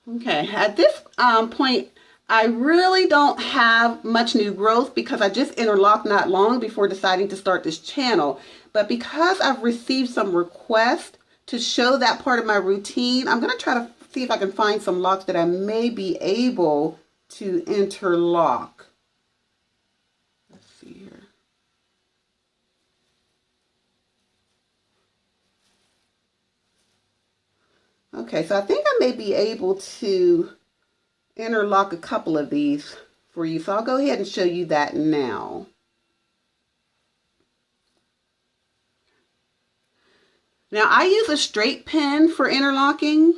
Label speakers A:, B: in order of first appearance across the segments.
A: Okay, at this point, I really don't have much new growth because I just interlocked not long before deciding to start this channel. But because I've received some requests to show that part of my routine, I'm going to try to see if I can find some locks that I may be able to interlock. Let's see here. Okay, so I think I may be able to interlock a couple of these for you. So I'll go ahead and show you that now. Now I use a straight pin for interlocking.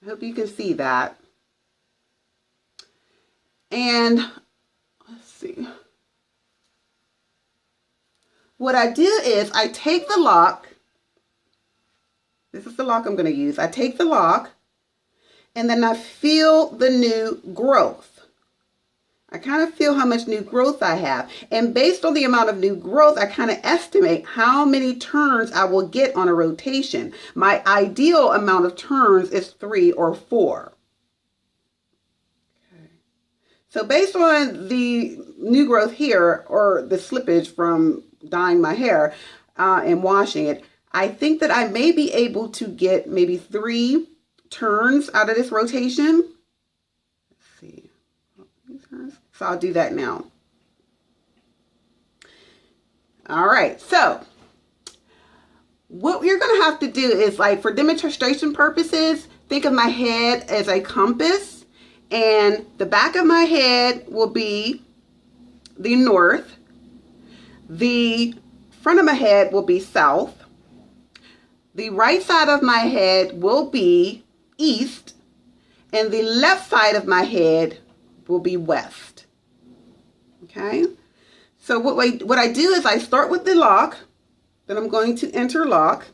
A: I hope you can see that. And let's see. What I do is I take the lock. This is the lock I'm going to use. I take the lock and then I feel the new growth. I kind of feel how much new growth I have. And based on the amount of new growth, I kind of estimate how many turns I will get on a rotation. My ideal amount of turns is 3 or 4. Okay. So based on the new growth here, or the slippage from dyeing my hair and washing it, I think that I may be able to get maybe 3 turns out of this rotation. Let's see. So I'll do that now. All right. So what you're going to have to do is, like, for demonstration purposes, think of my head as a compass, and the back of my head will be the north. The front of my head will be south. The right side of my head will be east, and the left side of my head will be west. Okay, so what I do is I start with the lock, then I'm going to interlock,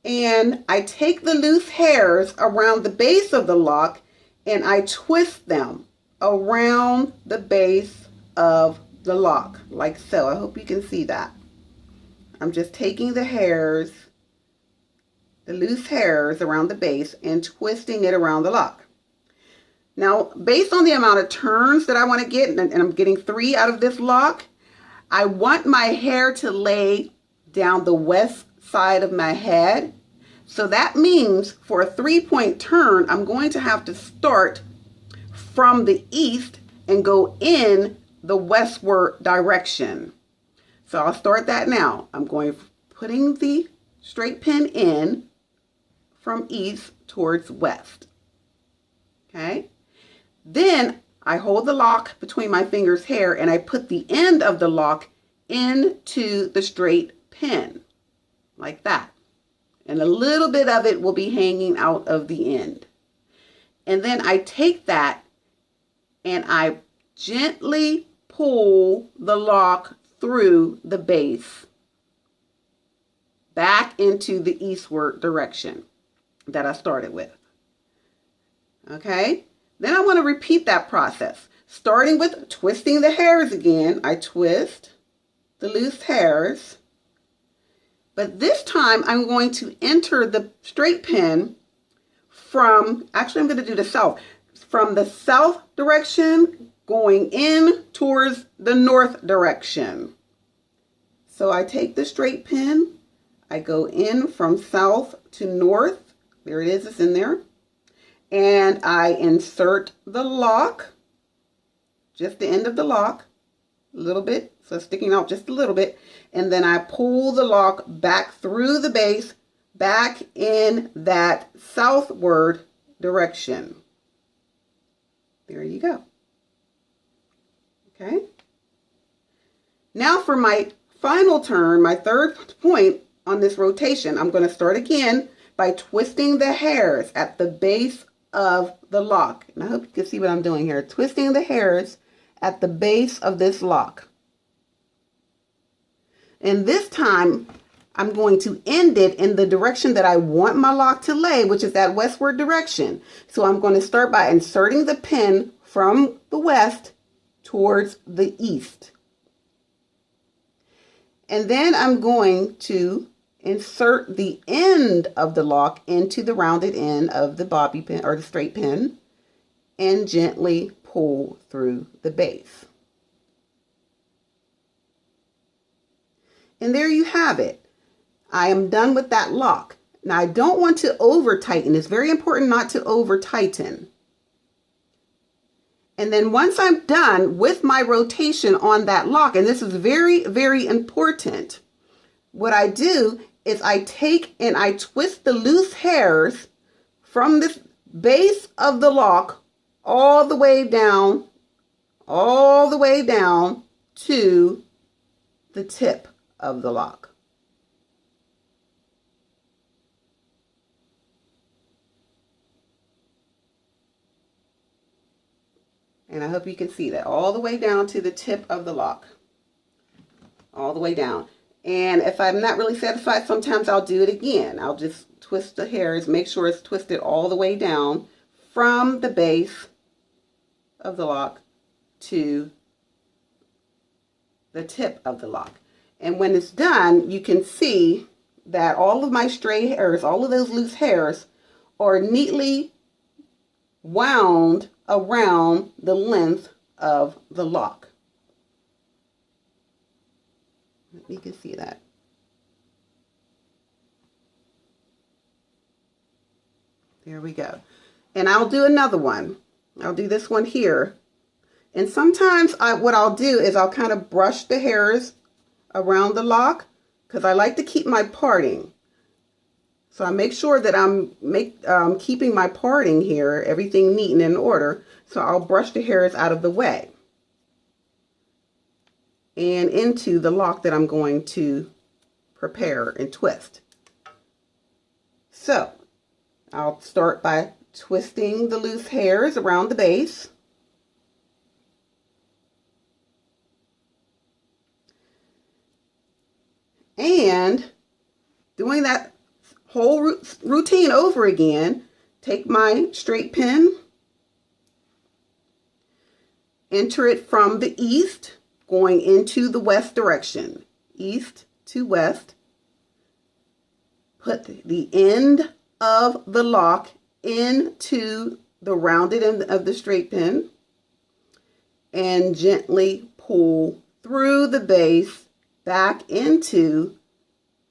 A: and I take the loose hairs around the base of the lock and I twist them around the base of the lock, like so. I hope you can see that. I'm just taking the hairs, the loose hairs around the base, and twisting it around the lock. Now, based on the amount of turns that I want to get, and I'm getting 3 out of this lock, I want my hair to lay down the west side of my head. So that means for a 3-point turn, I'm going to have to start from the east and go in the westward direction. So I'll start that now. I'm putting the straight pin in from east towards west. Okay. Then I hold the lock between my fingers' hair and I put the end of the lock into the straight pin like that. And a little bit of it will be hanging out of the end. And then I take that and I gently pull the lock through the base back into the eastward direction that I started with. Okay, then I want to repeat that process, starting with twisting the hairs again. I twist the loose hairs, but this time I'm going to enter the straight pin from, actually I'm going to do the south, from the south direction going in towards the north direction. So I take the straight pin, I go in from south to north. There it is, it's in there. And I insert the lock, just the end of the lock, a little bit, so sticking out just a little bit. And then I pull the lock back through the base, back in that southward direction. There you go. Okay. Now for my final turn, my third point on this rotation, I'm going to start again by twisting the hairs at the base of the lock. And I hope you can see what I'm doing here. Twisting the hairs at the base of this lock. And this time, I'm going to end it in the direction that I want my lock to lay, which is that westward direction. So I'm going to start by inserting the pin from the west towards the east. And then I'm going to insert the end of the lock into the rounded end of the bobby pin or the straight pin, and gently pull through the base. And there you have it. I am done with that lock. Now I don't want to over tighten. It's very important not to over tighten. And then once I'm done with my rotation on that lock, and this is very, very important, what I do is I take and I twist the loose hairs from the base of the lock all the way down to the tip of the lock. And I hope you can see that all the way down to the tip of the lock. All the way down. And if I'm not really satisfied, sometimes I'll do it again. I'll just twist the hairs, make sure it's twisted all the way down from the base of the lock to the tip of the lock. And when it's done, you can see that all of my stray hairs, all of those loose hairs, are neatly wound around the length of the lock. You can see that. There we go. And I'll do another one. I'll do this one here. And sometimes what I'll do is I'll kind of brush the hairs around the lock because I like to keep my parting. So I make sure that I'm keeping my parting here, everything neat and in order. So I'll brush the hairs out of the way and into the lock that I'm going to prepare and twist. So I'll start by twisting the loose hairs around the base. And doing that whole routine over again, take my straight pin, enter it from the east, going into the west direction, east to west. Put the end of the lock into the rounded end of the straight pin and gently pull through the base back into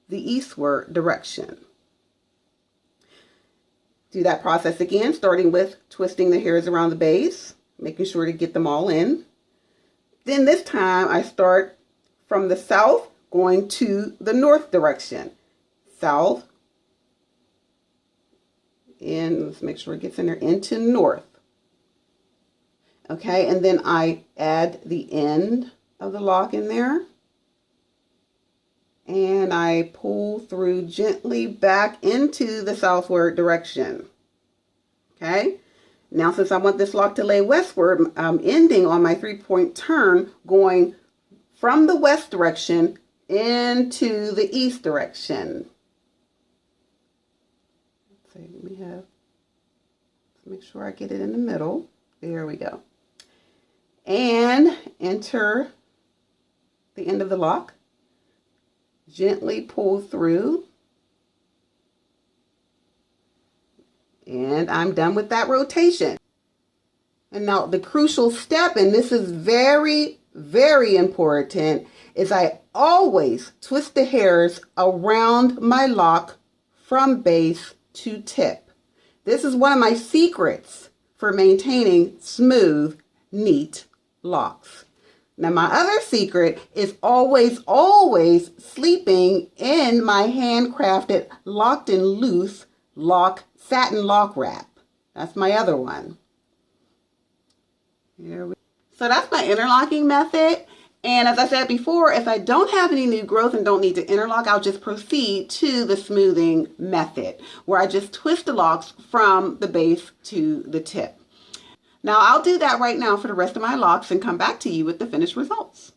A: the eastward direction. Do that process again, starting with twisting the hairs around the base, making sure to get them all in. Then this time I start from the south, going to the north direction. South, and let's make sure it gets in there, into north. Okay, and then I add the end of the lock in there. And I pull through gently back into the southward direction. Okay, now since I want this lock to lay westward, I'm ending on my 3-point turn, going from the west direction into the east direction. So let's make sure I get it in the middle. There we go. And enter the end of the lock. Gently pull through, and I'm done with that rotation. And now the crucial step, and this is very, very important, is I always twist the hairs around my lock from base to tip. This is one of my secrets for maintaining smooth, neat locks. Now, my other secret is always sleeping in my handcrafted locked and loose satin lock wrap. That's my other one. So that's my interlocking method. And as I said before, if I don't have any new growth and don't need to interlock, I'll just proceed to the smoothing method, where I just twist the locks from the base to the tip. Now I'll do that right now for the rest of my locks and come back to you with the finished results.